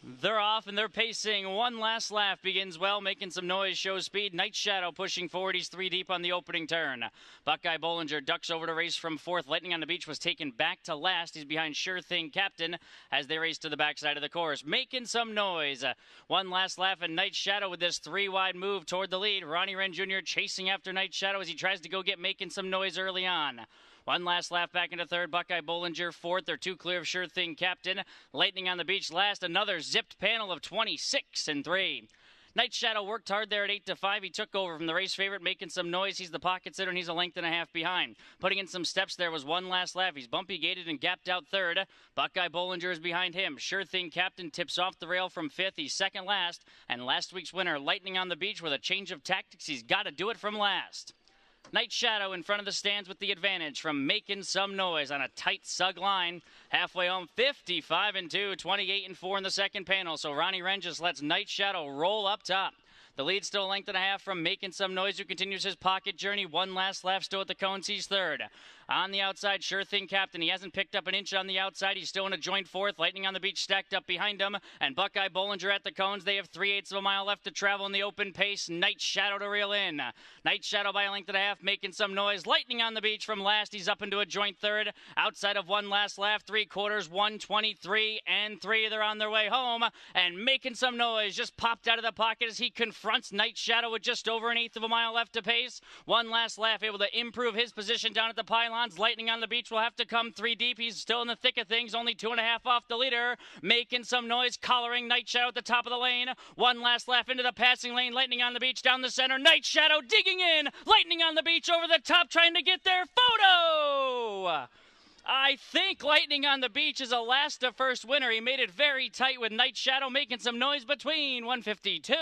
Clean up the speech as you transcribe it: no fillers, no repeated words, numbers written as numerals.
They're off and they're pacing. One last lap begins well, making some noise, shows speed. Night Shadow pushing forward. He's 3 deep on the opening turn. Buckeye Bollinger ducks over to race from 4th. Lightning on the Beach was taken back to last. He's behind Sure Thing Captain as they race to the backside of the course, making some noise. One last lap and Night Shadow with this 3-wide move toward the lead. Ronnie Wren Jr. chasing after Night Shadow as he tries to go get making some noise early on. One last lap back into 3rd. Buckeye Bollinger 4th. They're 2 clear of Sure Thing Captain. Lightning on the Beach last. Another zipped panel of 26 and 3. Night Shadow worked hard there at 8-5. He took over from the race favorite, making some noise. He's the pocket sitter, and he's a length and a half behind. Putting in some steps there was one last lap. He's bumpy gated and gapped out 3rd. Buckeye Bollinger is behind him. Sure Thing Captain tips off the rail from 5th. He's second last. And last week's winner, Lightning on the Beach, with a change of tactics. He's got to do it from last. Night Shadow in front of the stands with the advantage from making some noise on a tight sug line. Halfway home, 55 and 2, 28 and 4 in the second panel. So Ronnie Wren just lets Night Shadow roll up top. The lead still a length and a half from Making Some Noise, who continues his pocket journey. One last lap still at the cones. He's 3rd. On the outside, Sure Thing Captain. He hasn't picked up an inch on the outside. He's still in a joint 4th. Lightning on the Beach stacked up behind him. And Buckeye Bollinger at the cones. They have 3/8 of a mile left to travel in the open pace. Night Shadow to reel in. Night Shadow by a length and a half, making some noise. Lightning on the Beach from last. He's up into a joint 3rd. Outside of one last lap, 3/4, 123 and 3. They're on their way home. And Making Some Noise just popped out of the pocket as he confronts Night Shadow with just over 1/8 of a mile left to pace. One last lap, able to improve his position down at the pylons. Lightning on the Beach will have to come 3 deep. He's still in the thick of things, only 2.5 off the leader. Making some noise, collaring Night Shadow at the top of the lane. One last lap into the passing lane. Lightning on the Beach down the center. Night Shadow digging in. Lightning on the Beach over the top, trying to get their photo. I think Lightning on the Beach is a last to first winner. He made it very tight with Night Shadow making some noise between 152.